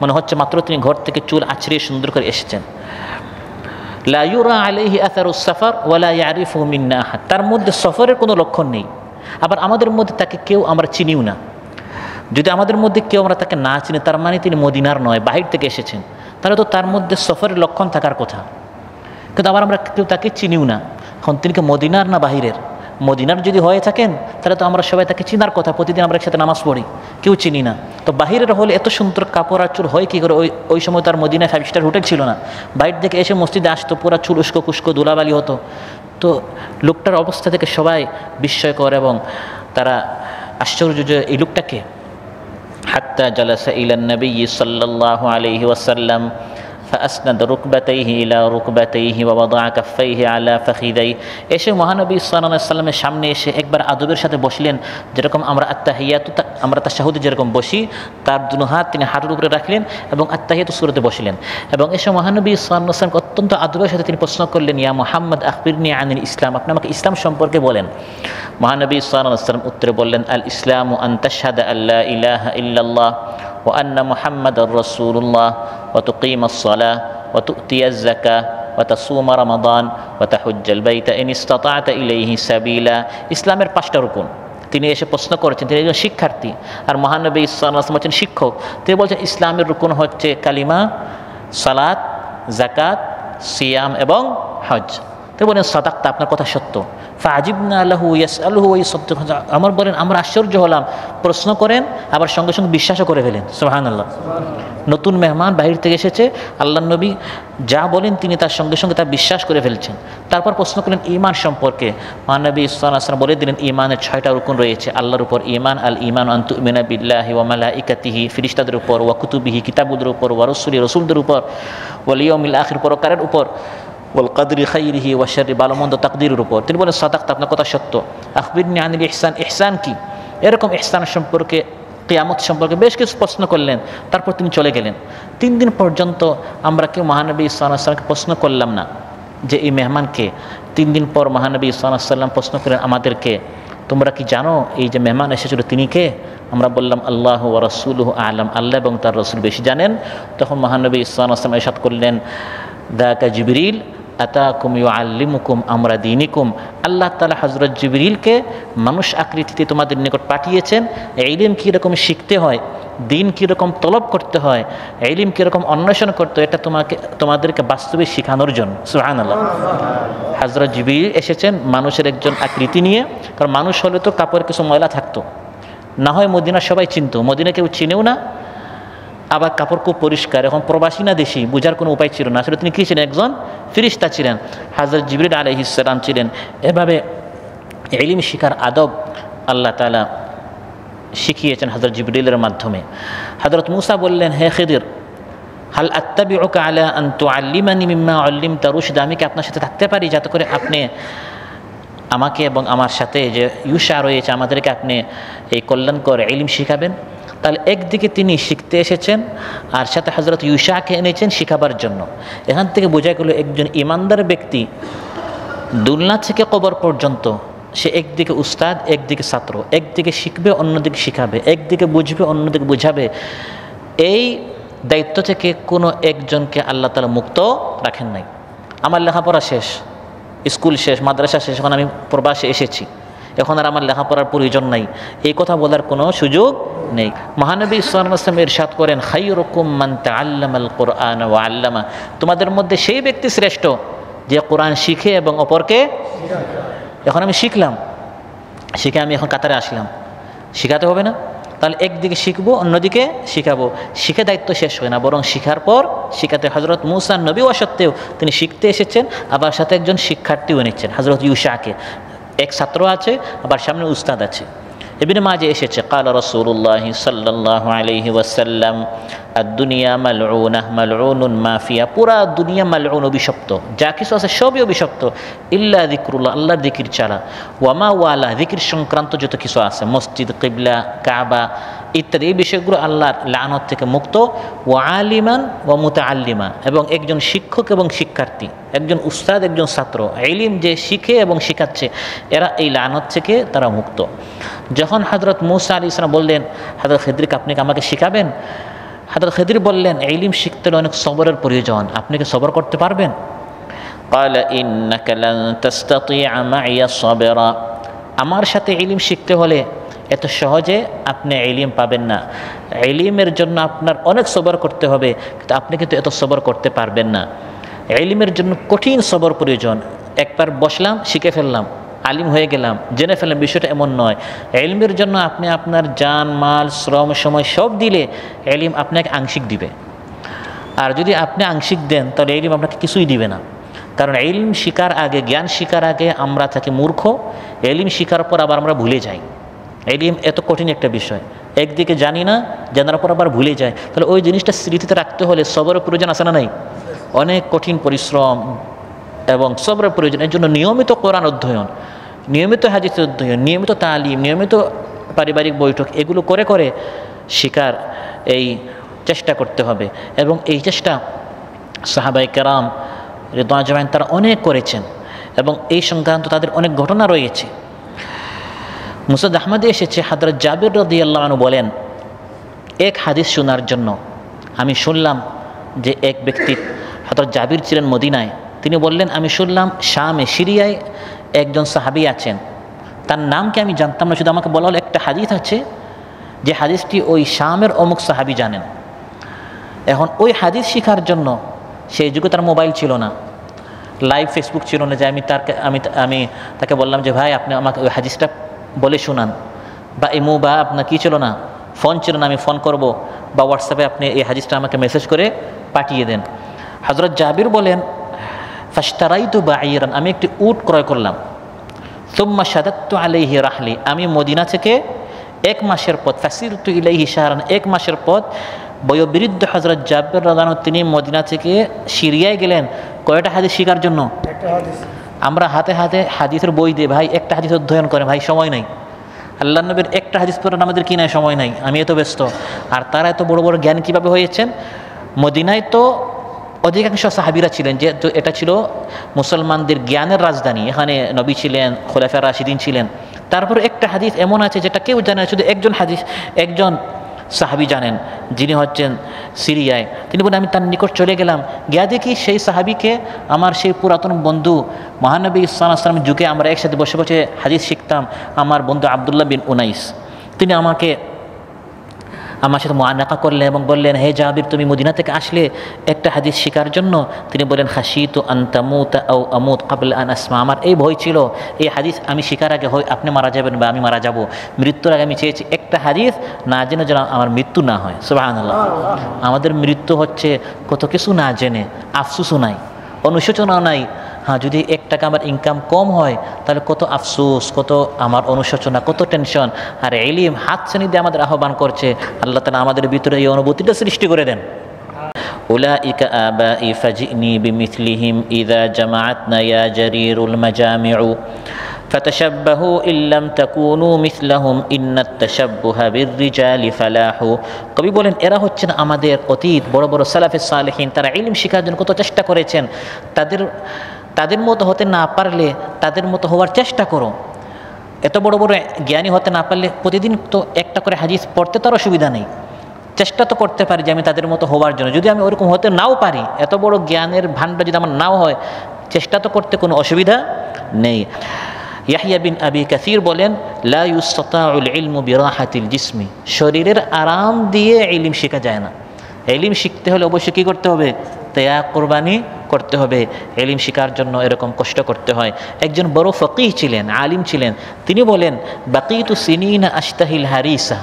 মনে হচ্ছে মাত্র তিনি ঘর থেকে চুল আছড়িয়ে সুন্দর করে এসেছেন। লা ইউরা আলাইহি আসারুস সাফার ওয়া লা ইয়ারিফু মিন্না আহাদ, তার মধ্যে সফরের কোনো লক্ষণ নেই, আবার আমাদের মধ্যে তাকে কেউ আমরা চিনিও না। যদি আমাদের মধ্যে কেউ আমরা তাকে না চিনি, তার মানে তিনি মদিনার নয়, বাহির থেকে এসেছেন, তাহলে তো তার মধ্যে সফরের লক্ষণ থাকার কথা। কিন্তু আবার আমরা কেউ তাকে চিনিও না, এখন তিনি কি মদিনার না বাহিরের? মদিনার যদি হয়ে থাকেন তাহলে তো আমরা সবাই তাকে চিনার কথা, প্রতিদিন আমরা একসাথে নামাজ পড়ি, কেউ চিনি না। তো বাহিরের হলে এত সুন্দর কাপড় আর চুল হয় কী করে? ওই সময় তার মদিনায় 5 স্টার হোটেল ছিল না, বাইরে থেকে এসে মসজিদে আসতো, পুরা চুল উস্কো কুস্কো ধুলাবালি হতো। তো লোকটার অবস্থা থেকে সবাই বিস্ময়কর এবং তারা আশ্চর্য যে এই লোকটাকে। হাত্তা জালাসা ইলান নবী সাল্লাল্লাহু আলাইহি ওয়াসাল্লাম فأسند ركبتيه إلى ركبتيه ووضع كفيه على فخذيه, এসে মহানবী সাল্লাল্লাহু আলাইহি ওয়াসাল্লামের সামনে এসে একবার আদবের সাথে বসলেন, যেরকম আমরা আত্তাহিয়াতু, আমরা তাশাহুদে যেরকম বসি, তার দুনো হাত তিনি হাঁটুর উপরে রাখলেন এবং আত্তাহিয়াতু সূরাতে বসলেন। এবং এসে মহানবী সাল্লাল্লাহু আলাইহি ওয়াসাল্লামকে অত্যন্ত আদবের সাথে তিনি প্রশ্ন করলেন, ইয়া মুহাম্মদ আখবিরনি আনিল ইসলাম, আপনি আমাকে ইসলাম সম্পর্কে বলেন। মহানবী সাল্লাল্লাহু আলাইহি ওয়াসাল্লাম উত্তরে বললেন, আল ইসলামু আন তাশহাদা আল্লা ইলাহা ইল্লাল্লাহ ওয়া আন্না মুহাম্মাদার রাসূলুল্লাহ ওয়া তুকিমাস সালাহ ওয়া তু'তিয়াজ যাকাহ ওয়া তাসুমা রমাদান ওয়া তাহুজ্জাল বাইতা ইন ইসতাতা'তা ইলাইহি সাবিলা। ইসলামের 5টা রুকুন তিনি এসে প্রশ্ন করেছেন। তিনি একজন শিক্ষার্থী, আর মহানবী সাল্লাল্লাহু আলাইহি ওয়াসাল্লাম হচ্ছেন শিক্ষক। তিনি বলছেন ইসলামের রুকুন হচ্ছে কালিমা, সালাত, যাকাত, সিয়াম এবং হজ। তিনি বলেন সাদাক্তা, আপনার কথা সত্য। ফাআজিবনা লাহু ইয়াসআলুহু ওয়া ইউসাদ্দিকু। আমার বলেন আমরা আশ্চর্য হলাম, প্রশ্ন করেন আবার সঙ্গে সঙ্গে বিশ্বাসও করে ফেলেন। সুবহানাল্লাহ। নতুন মেহমান বাহির থেকে এসেছে, আল্লাহর নবী যা বলেন তিনি তার সঙ্গে সঙ্গে তা বিশ্বাস করে ফেলছেন। তারপর প্রশ্ন করলেন ঈমান সম্পর্কে। মহানবী সাল্লাল্লাহু আলাইহি ওয়াসাল্লাম বলে দিলেন ঈমানের 6টা রুকুন রয়েছে। আল্লাহর উপর ঈমান, আল ঈমান আন তু'মিনা বিল্লাহি ওয়া মালাইকাতিহি, ফেরেশতাদের উপর, ওয়া কুতুবিহি, কিতাবুদের উপর, ওয়া রাসূলি, রাসূলদের উপর, ওয়াল ইয়াউমিল আখির, পরকালের উপর, ওয়াল কদরি খাইরিহি ওয়া শাররি, ভালো মন্দ তাকদীরের উপর। তিনি বলেন সাদাক্তা, আপনার কথা সত্য। আখবিরনি আনিল ইহসান, ইহসান কি? এরকম ইহসান সম্পর্কে, কিয়ামত সম্পর্কে বেশ কিছু প্রশ্ন করলেন। তারপর তিনি চলে গেলেন। 3 দিন পর্যন্ত আমরা কেউ মহানবী সাল্লাল্লাহু আলাইহি ওয়াসাল্লামকে প্রশ্ন করলাম না যে এই মেহমানকে। 3 দিন পর মহানবী সাল্লাল্লাহু আলাইহি ওয়াসাল্লাম প্রশ্ন করলেন আমাদেরকে, তোমরা কি জানো এই যে মেহমান এসেছিল তিনি কে? আমরা বললাম আল্লাহু ওয়া রাসূলুহু আ'লাম, আল্লাহ এবং তার রাসূল বেশি জানেন। তখন মহানবী সাল্লাল্লাহু আলাইহি ওয়াসাল্লাম ইরশাদ করলেন দাকা জিবরিল আতাকুম ইউআল্লিমুকুম আমরা দীনিকুম। আল্লাহ তাআলা হযরত জিবরিলকে মানুষ আকৃতিতে তোমাদের নিকট পাঠিয়েছেন ইলম কীরকম শিখতে হয়, দিন কীরকম তলব করতে হয়, ইলম কীরকম অন্বেষণ করতে হয়, এটা তোমাদেরকে বাস্তবে শেখানোর জন্য। সুবহানাল্লাহ। হযরত জিবরিল এসেছেন মানুষের একজন আকৃতি নিয়ে, কারণ মানুষ হলে তো কাপড় কিছু ময়লা থাকতো, না হয় মদিনা সবাই চিনত, মদিনা কেউ চিনেও না, আবার কাপড় খুব পরিষ্কার। এখন প্রবাসী না দেশি, বোঝার কোনো উপায় ছিল না। আসলে তিনি কী ছিলেন? একজন ফেরেশতা ছিলেন। হযরত জিবরিল আলাইহিস সালাম ছিলেন। এভাবে ইলম শিখার আদব আল্লাহ তাআলা শিখিয়েছেন হযরত জিবরিলের মাধ্যমে। হযরত মূসা বললেন, হে খিদির, হাল আত্তাবিউকা আলা আন তুআল্লিমানি মিম্মা উল্লিমতা রুশদা, আমি কি আপনার সাথে থাকতে পারি যাতে করে আপনি আমাকে এবং আমার সাথে যে ইউশা রয়েছে আমাদেরকে আপনি এই কল্যাণকর ইলম শিখাবেন? তাহলে একদিকে তিনি শিখতে এসেছেন, আর সাথে হযরত ইউশাকে এনেছেন শিখাবার জন্য। এখান থেকে বোঝা গেল একজন ইমানদার ব্যক্তি দুনিয়া থেকে কবর পর্যন্ত সে একদিকে উস্তাদ, একদিকে ছাত্র, একদিকে শিখবে অন্যদিকে শিখাবে, একদিকে বুঝবে অন্যদিকে বুঝাবে। এই দায়িত্ব থেকে কোনো একজনকে আল্লাহ তাআলা মুক্ত রাখেন নাই। আমার লেখাপড়া শেষ, স্কুল শেষ, মাদ্রাসা শেষ, এখন আমি প্রবাসে এসেছি, এখন আর আমার লেখাপড়ার প্রয়োজন নাই, এই কথা বলার কোনো সুযোগ নেই। মহানবী সাল্লাল্লাহু আলাইহি ওয়াসাল্লাম ইরশাদ করেন খায়রুকুম মান তাআল্লামাল কুরআন ওয়া আল্লামা, তোমাদের মধ্যে সেই ব্যক্তি শ্রেষ্ঠ যে কোরআন শিখে এবং অপরকে। এখন আমি শিখলাম, শিখে আমি এখন কাতারে আসলাম, শিখাতে হবে না? তাহলে একদিকে শিখবো অন্যদিকে শিখাবো। শিখে দায়িত্ব শেষ হয় না, বরং শিখার পর শিখাতে। হযরত মূসা নবী হওয়া সত্ত্বেও তিনি শিখতে এসেছেন, আবার সাথে একজন শিক্ষার্থীও এনেছেন হযরত ইউশাকে। এক ছাত্র আছে, আবার সামনে উস্তাদ আছে। ইবনে মাজাহ এসেছে ক্বালা রাসূলুল্লাহ সাল্লাল্লাহু আলাইহি ওয়াসাল্লাম আদ-দুনিয়া মালউনা মালউনুন মা ফিহা, পুরা দুনিয়া মালউন, অভিশপ্ত, যা কিছু আছে সবই অভিশপ্ত, ইল্লা যিকরুল্লাহ, আল্লাহর যিকির ছাড়া, ওয়া মা ওয়ালা, যিকির সংক্রান্ত যত কিছু আছে, মসজিদ, কিবলা, কাবা ইত্যাদি, এই বিষয়গুলো আল্লাহর লানত থেকে মুক্ত। ওয়া আলিমান ওয়া মুতাআল্লিমা, এবং একজন শিক্ষক এবং শিক্ষার্থী, একজন উস্তাদ একজন ছাত্র, ইলম যে শিখে এবং শিখাচ্ছে, এরা এই লানত থেকে তারা মুক্ত। যখন হযরত মূসা আলাইহিস সালাম বললেন হযরত খিদরকে আপনি কি আমাকে শিখাবেন, হযরত খিদর বললেন ইলম শিখতে হলে অনেক সবরের প্রয়োজন, আপনি কি সবর করতে পারবেন? ক্বালা ইন্নাকা লান তাস্তাতিআ মাইয়া সাবরা, আমার সাথে ইলম শিখতে হলে এত সহজে আপনি ইলম পাবেন না, ইলমের জন্য আপনার অনেক সবর করতে হবে, কিন্তু আপনি কিন্তু এত সবর করতে পারবেন না। ইলমের জন্য কঠিন সবর প্রয়োজন। একবার বসলাম, শিখে ফেললাম, আলিম হয়ে গেলাম, জেনে ফেললাম, বিষয়টা এমন নয়। ইলমের জন্য আপনি আপনার জান, মাল, শ্রম, সময় সব দিলে ইলম আপনাকে আংশিক দিবে। আর যদি আপনি আংশিক দেন তাহলে ইলম আপনাকে কিছুই দিবে না। কারণ ইলম শিকার আগে, জ্ঞান শিকার আগে আমরা থাকি মূর্খ, ইলম শিকার পর আবার আমরা ভুলে যাই। ইলম এত কঠিন একটা বিষয়, একদিকে জানি না, জানার পর আবার ভুলে যায়। তাহলে ওই জিনিসটা স্মৃতিতে রাখতে হলে সবরের প্রয়োজন আছে না নাই? অনেক কঠিন পরিশ্রম এবং সবরের প্রয়োজন। এর জন্য নিয়মিত কোরআন অধ্যয়ন, নিয়মিত হাদিস অধ্যয়ন, নিয়মিত তালিম, নিয়মিত পারিবারিক বৈঠক, এগুলো করে করে শিকার এই চেষ্টা করতে হবে। এবং এই চেষ্টা সাহাবায়ে কেরাম রিদওয়ানুল্লাহি আলাইহিম তারা অনেক করেছেন, এবং এই সংক্রান্ত তাদের অনেক ঘটনা রয়েছে। মুসনাদ আহমদে এসেছে হযরত জাবির রাদিয়াল্লাহু আনহু বলেন, এক হাদিস শোনার জন্য আমি শুনলাম যে এক ব্যক্তি, হযরত জাবির ছিলেন মদিনায়, তিনি বললেন, আমি শুনলাম শামে সিরিয়ায় একজন সাহাবী আছেন, তার নাম কি আমি জানতাম না, শুধু আমাকে বলা হলো একটা হাদিস আছে যে হাদিসটি ওই শামের অমুক সাহাবী জানেন। এখন ওই হাদিস শেখার জন্য সেই যুগে তার মোবাইল ছিল না, লাইভ ফেসবুক ছিল না যে আমি তাকে বললাম যে ভাই আপনি আমাকে ওই হাদিসটা বলে শোনান, বা ইমো বা আপনার কী ছিল না, ফোন ছিল না আমি ফোন করব, বা হোয়াটসঅ্যাপে আপনি এই হাদিসটা আমাকে মেসেজ করে পাঠিয়ে দেন। হযরত জাবির বলেন, ফাশতারাইতু বাঈরান, আমি একটি উট ক্রয় করলাম, সুম্মা শাদাদতু আলাইহি রাহলি, আমি মদিনা থেকে 1 মাসের পথ, ফাসিরতু ইলাইহি শাহরান, 1 মাসের পথ বয়োবৃদ্ধ হযরত জাবির রাদিয়াল্লাহু আনহু তিনি মদিনা থেকে সিরিয়ায় গেলেন কয়টা হাদিস শেখার জন্য? আমরা হাতে হাতে হাদিসের বই দিয়ে ভাই একটা হাদিস অধ্যয়ন করে, ভাই সময় নাই। আল্লাহ নবীর একটা হাদিস পড়ার আমাদের কি নাই, সময় নাই, আমি এত ব্যস্ত। আর তারা এত বড় বড় জ্ঞান কীভাবে হয়েছেন? মদিনায় তো অধিকাংশ সাহাবীরা ছিলেন, যে এটা ছিল মুসলমানদের জ্ঞানের রাজধানী, এখানে নবী ছিলেন, খোলাফায়ে রাশিদিন ছিলেন। তারপর একটা হাদিস এমন আছে যেটা কেউ জানে না, শুধু একজন সাহাবী জানেন, যিনি হচ্ছেন সিরিয়ায়। তিনি বলেন, আমি তার নিকট চলে গেলাম, গিয়া দেখি সেই সাহাবীকে আমার সেই পুরাতন বন্ধু মহানবী সাল্লাল্লাহু আলাইহি ওয়াসাল্লামের যুগে আমরা একসাথে বসে বসে হাদিস শিখতাম, আমার বন্ধু আব্দুল্লাহ বিন উনাইস। তিনি আমার সাথে মুআনাকা করলেন এবং বললেন, হে জাবির, তুমি মদিনা থেকে আসলে একটা হাদিস শেখার জন্য? তিনি বলেন, খাশিতু আন তামুতা আও আমুত ক্বাবলা আন আসমা, আমার এই ভয় ছিল এই হাদিস আমি শেখার আগে হয় আপনি মারা যাবেন বা আমি মারা যাব, মৃত্যুর আগে আমি চেয়েছি একটা হাদিস না জেনে যেন আমার মৃত্যু না হয়। সুবহানাল্লাহ। আমাদের মৃত্যু হচ্ছে কত কিছু না জেনে, আফসোসও নাই, অনুশোচনাও নাই। হ্যাঁ, যদি 1 টাকা আমার ইনকাম কম হয় তাহলে কত আফসোস, কত আমার অনুশোচনা, কত টেনশন। আর ইলম হাত ছানি দিয়ে আমাদের আহ্বান করছে, আল্লাহ তাআলা আমাদের ভিতরে এই অনুভূতিটা সৃষ্টি করে দেন। উলাইকা আবাই ফাজিনি বিমিথলিহিম ইযা জামাআতনা ইয়া জারিরুল মাজামিউ ফাতাশাব্বাহু ইল্লাম তাকুনু মিথলাহুম ইন্নাত তাশাব্বুহা বিররিজালি ফালাহু। কবি বলেন, এরা হচ্ছেন আমাদের অতীত বড় বড় সালাফে সালেহিন, তারা ইলম শেখার জন্য কত চেষ্টা করেছেন। তাদের মতো হতে না পারলে তাদের মতো হওয়ার চেষ্টা করো। এত বড় বড় জ্ঞানী হতে না পারলে প্রতিদিন তো একটা করে হাদিস পড়তে তার অসুবিধা নেই, চেষ্টা তো করতে পারি যে আমি তাদের মতো হওয়ার জন্য। যদি আমি ওরকম হতে নাও পারি, এত বড় জ্ঞানের ভান্ডার যদি আমার নাও হয়, চেষ্টা তো করতে কোনো অসুবিধা নেই। ইয়াহইয়া বিন আবি কাসির বলেন, লা ইউসতাউল ইলমু বিরাহাতিল জিসমি, শরীরের আরাম দিয়ে ইলম শেখা যায় না। ইলম শিখতে হলে অবশ্যই কী করতে হবে? ত্যাগ কোরবানি করতে হবে। ইলম শেখার জন্য এরকম কষ্ট করতে হয়। একজন বড় ফকিহ ছিলেন, আলিম ছিলেন, তিনি বলেন, বাকিতু সিনিনা আশতাহিল হারিসা,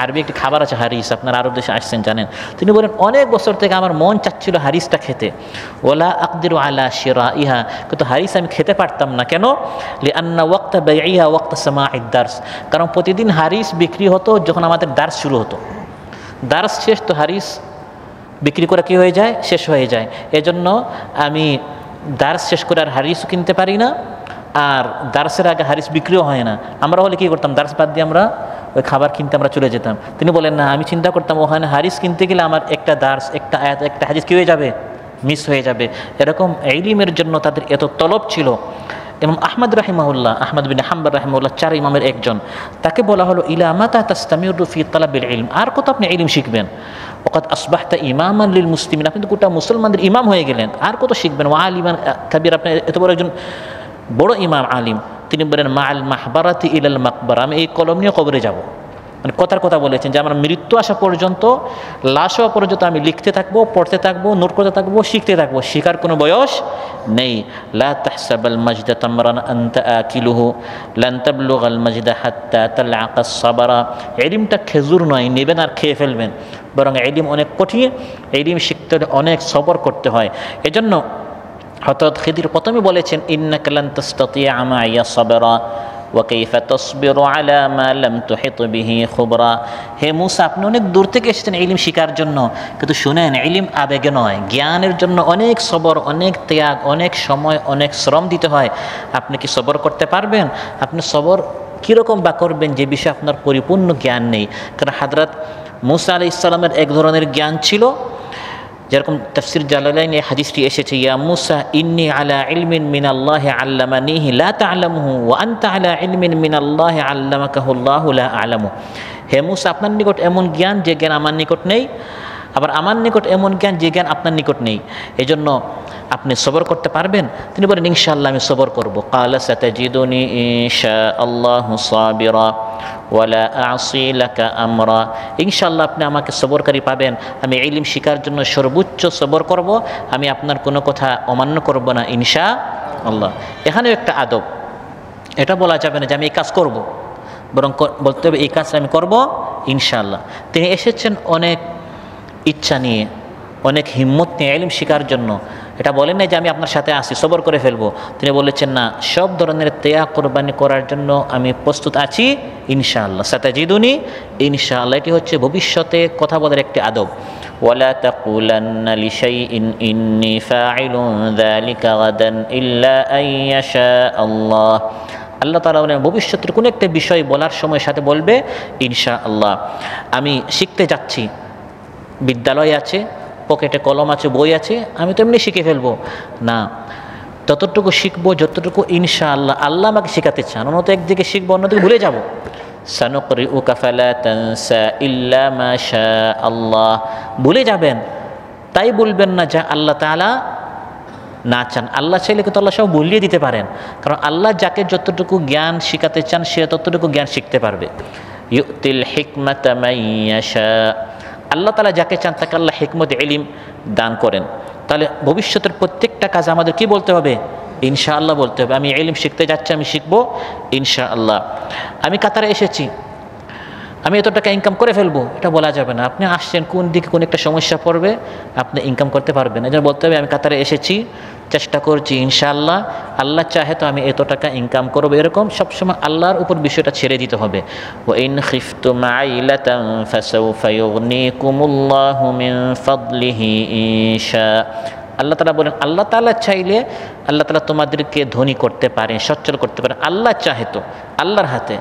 আরবি একটি খাবার আছে হারিস, আপনার আরব দেশে আসছেন জানেন। তিনি বলেন, অনেক বছর থেকে আমার মন চাচ্ছিল হারিসটা খেতে, ওলা আকদিরু আলা শিরাইহা, কিন্তু হারিস আমি খেতে পারতাম না। কেন? লিআন্না ওয়াক্তা বাইইহা ওয়াক্তা সামাঈদ দারস, কারণ প্রতিদিন হারিস বিক্রি হতো যখন আমাদের দার্স শুরু হতো। দার্স শেষ তো হারিস বিক্রি করা কী হয়ে যায়? শেষ হয়ে যায়। এজন্য আমি দার্স শেষ করে আর হারিসও কিনতে পারি না, আর দার্সের আগে হারিস বিক্রিও হয় না। আমরা হলে কী করতাম? দার্স বাদ দিয়ে আমরা ওই খাবার কিনতে আমরা চলে যেতাম। তিনি বলেন, না, আমি চিন্তা করতাম ওখানে হারিস কিনতে গেলে আমার একটা দার্স, একটা আয়াত, একটা হাদিস কী হয়ে যাবে? মিস হয়ে যাবে। এরকম ইলমের জন্য তাদের এত তলব ছিল। এবং আহমদ বিন হাম্বল রাহিমাহুল্লাহ 4 ইমামের একজন, তাকে বলা হলো, ইলা মাতা তাস্তামিরু ফি তালাবিল ইলম, আর কত আপনি ইলম শিখবেন? ওয়াকাদ আসবাহতা ইমামান লিল মুসলিমিন, আপনি তো গোটা মুসলমানদের ইমাম হয়ে গেলেন, আর কত শিখবেন? ওয়া আলিমান কাবীর, আপনি এত বড় একজন বড় ইমাম আলিম। তিনি বলেন, মাআল মাহবারাতি ইলাল মাকবারা, আমি এই কলম নিয়ে কবরে যাব। মানে কথার কথা বলেছেন যে আমার মৃত্যু আসা পর্যন্ত, লাশ হওয়া পর্যন্ত আমি লিখতে থাকবো, পড়তে থাকবো, নোট করতে থাকবো, শিখতে থাকবো, শিখার কোনো বয়স নেই। লা তাহসাবাল মাজদা তামরান আনতা আকিলুহু লান তাবলুগাল মাজদা হাত্তা তালআকাস সাবরা, ইলমটা খেজুর নয় নেবেন আর খেয়ে ফেলবেন, বরং ইলম অনেক কঠিন, ইলম শিখতে হলে অনেক সবর করতে হয়। এজন্য হযরত খিদির প্রথমে বলেছেন, ইন্নাকা লান তাসতাতিয়া মাইয়া সাবরা ওয়া কাইফা তাসবিরু আলা মা লাম তুহিত বিহি খুবরা। হে মূসা, আপনি অনেক দূর থেকে এসেছেন ইলম শিখার জন্য, কিন্তু শুনেন, ইলম আবেগে নয়, জ্ঞানের জন্য অনেক সবর, অনেক ত্যাগ, অনেক সময়, অনেক শ্রম দিতে হয়। আপনি কি সবর করতে পারবেন? আপনি সবর কীরকম বা করবেন যে বিষয়ে আপনার পরিপূর্ণ জ্ঞান নেই? কারণ হযরত মূসা আলাইহিস সালামের এক ধরনের জ্ঞান ছিল, যেরকম তাফসীর জালালাইন এই হাদিসটি এসেছে, ইয়া মূসা ইন্নী আলা ইলমিন মিনাল্লাহি আল্লামানিহি লা তা'লামুহু ওয়া আনতা আলা ইলমিন মিনাল্লাহি আল্লামাকাহু আল্লাহু লা আ'লামু। হে মূসা, আপনার নিকট এমন জ্ঞান যে জ্ঞান আমার নিকট নেই, আবার আমার নিকট এমন জ্ঞান যে জ্ঞান আপনার নিকট নেই। এজন্য আপনি সবর করতে পারবেন? তিনি বলেন, ইনশাআল্লাহ আমি সবর করব। ক্বালা সাতাজিদুনি ইনশাআল্লাহু সাবিরা ওয়ালা আ'সি লাকা আমরা। ইনশাআল্লাহ আপনি আমাকে সবরকারী পাবেন, আমি ইলম শিকার জন্য সর্বোচ্চ সবর করব, আমি আপনার কোনো কথা অমান্য করব না ইনশাআল্লাহ। এখানেও একটা আদব, এটা বলা যাবে না যে আমি এই কাজ করব, বরং বলতে হবে এই কাজ আমি করব ইনশাআল্লাহ। তিনি এসেছেন অনেক ইচ্ছা নিয়ে, অনেক হিম্মত নিয়ে ইলম শিকার জন্য। এটা বলেন না যে আমি আপনার সাথে আসি, সবর করে ফেলবো। তিনি বলেছেন না, সব ধরনের তেয়া কোরবানি করার জন্য আমি প্রস্তুত আছি ইনশাআল্লাহ। সাতাজিদুনি ইনশাআল্লাহ, এটি হচ্ছে ভবিষ্যতে কথা বলার একটি আদব। ওয়ালা তাকুলান্না লিশাইইন ইন্নী ফাইলুন যালিকা গাদান ইল্লা আইয়াশা আল্লাহ। আল্লাহ তাআলা বলেন, ভবিষ্যতের কোনো একটা বিষয় বলার সময় সাথে বলবে ইনশাআল্লাহ। আমি শিখতে যাচ্ছি, বিদ্যালয় আছে, পকেটে কলম আছে, বই আছে, আমি তো এমনি শিখে ফেলবো না, ততটুকু শিখবো যতটুকু ইনশাআল্লাহ আল্লাহ আমাকে শেখাতে চান। অন্যত একদিকে শিখবো, অন্যদিকে ভুলে যাব। সানুকরিউকা ফালা তানসা ইল্লা মা শা আল্লাহ, ভুলে যাবেন, তাই বলবেন না যা আল্লাহ তাআলা না চান। আল্লাহ চাইলে কিন্তু আল্লাহ সব বলিয়ে দিতে পারেন, কারণ আল্লাহ যাকে যতটুকু জ্ঞান শিখাতে চান সে ততটুকু জ্ঞান শিখতে পারবে। ইউতিল হিকমাতা মাইয়াশা, আল্লাহ তাআলা যাকে চান তাকে আল্লাহ হিকমত ইলম দান করেন। তাহলে ভবিষ্যতের প্রত্যেকটা কাজ আমাদের কি বলতে হবে? ইনশাআল্লাহ বলতে হবে। আমি ইলম শিখতে যাচ্ছি, আমি শিখবো ইনশাআল্লাহ। আমি কাতারে এসেছি, আমি এত টাকা ইনকাম করে ফেলবো, এটা বলা যাবে না। আপনি আসছেন, কোন দিকে কোন একটা সমস্যা পড়বে, আপনি ইনকাম করতে পারবেন না। এই জন্য বলতে হবে আমি কাতারে এসেছি, চেষ্টা করছি ইনশাআল্লাহ, আল্লাহ চাহে তো আমি এত টাকা ইনকাম করবো। এরকম সবসময় আল্লাহর উপর বিষয়টা ছেড়ে দিতে হবে। ওয়া ইন খিফতুম আইলাতান ফাসাউফা ইউগনিকুমুল্লাহু মিন ফাদলিহি ইনশা। আল্লাহ তাআলা বলেন, আল্লাহ তাআলা চাইলে আল্লাহ তাআলা তোমাদেরকে ধনী করতে পারে, সচ্ছল করতে পারে, আল্লাহ চাহে তো, আল্লাহর হাতে।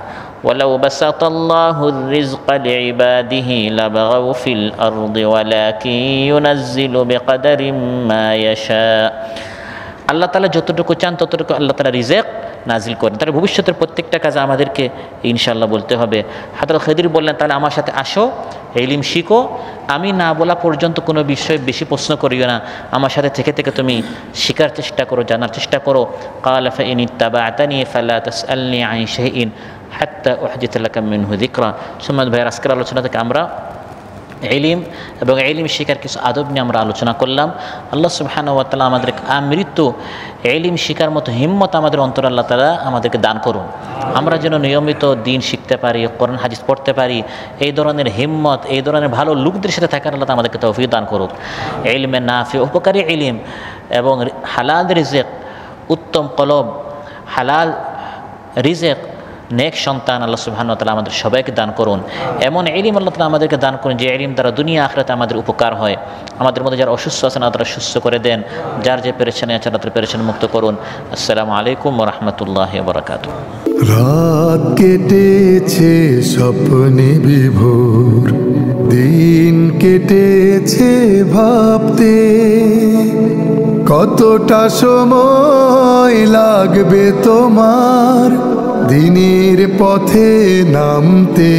ওয়ালাউ বাসাতাল্লাহুর রিজকা লিইবাদিহি লাবাগাউ ফিল আরদি ওয়ালাকিন ইউনাজ্জিলু বিকদারিম মা ইয়াশা। আল্লাহ তাআলা যতটুকু চান ততটুকু আল্লাহ তাআলা রিজক নাজিল করেন। তাহলে ভবিষ্যতের প্রত্যেকটা কাজে আমাদেরকে ইনশাআল্লাহ বলতে হবে। হযরত খিদির বললেন, তাহলে আমার সাথে আসো, ইলম শিখো, আমি না বলা পর্যন্ত কোনো বিষয় বেশি প্রশ্ন করিও না, আমার সাথে থেকে থেকে তুমি শেখার চেষ্টা করো, জানার চেষ্টা করো। ক্বালা ফাইন ইত্তাবা'তানি ফালা তাসআলনি আন শাইইন হাত্তা উহদিথ লাকা মিনহু যিকরা। সম্মানিত ভাইয়ের, আজকের আলোচনা থেকে আমরা ইলম এবং ইলম শিখার কিছু আদব নিয়ে আমরা আলোচনা করলাম। আল্লাহ সুবহানাহু ওয়া তাআলা আমাদেরকে আমৃত্যু ইলম শিখার মতো হিম্মত আমাদের অন্তর আল্লাহ তাআলা আমাদেরকে দান করুন। আমরা যেন নিয়মিত দিন শিখতে পারি, কোরআন হাদিস পড়তে পারি, এই ধরনের হিম্মত, এই ধরনের ভালো লোকদের সাথে থাকার আল্লাহ আমাদেরকে তৌফিক দান করুক। ইলমে নাফি, উপকারী ইলম এবং হালাল রিজক, উত্তম কলব, হালাল রিজক, নেক সন্তান আল্লাহ সুবহানাহু ওয়া তাআলা আমাদের সবাইকে দান করুন। এমন ইলম আল্লাহ তাআলা আমাদেরকে দান করুন যে ইলম দ্বারা দুনিয়া আখিরাতে আমাদের উপকার হয়। আমাদের মধ্যে যারা অসুস্থ আছেন আল্লাহ তাআলা সুস্থ করে দেন, যার যে পেরেশানি আছে আল্লাহ তাআলা পেরেশানি মুক্ত করুন। আসসালামু আলাইকুম ওয়া রাহমাতুল্লাহি ওয়া বারাকাতুহু। রাত কেটেছে স্বপ্নে বিভোর, দিন কেটেছে ভাবতে, কতটা সময় লাগবে তোমার দিনের পথে নামতে।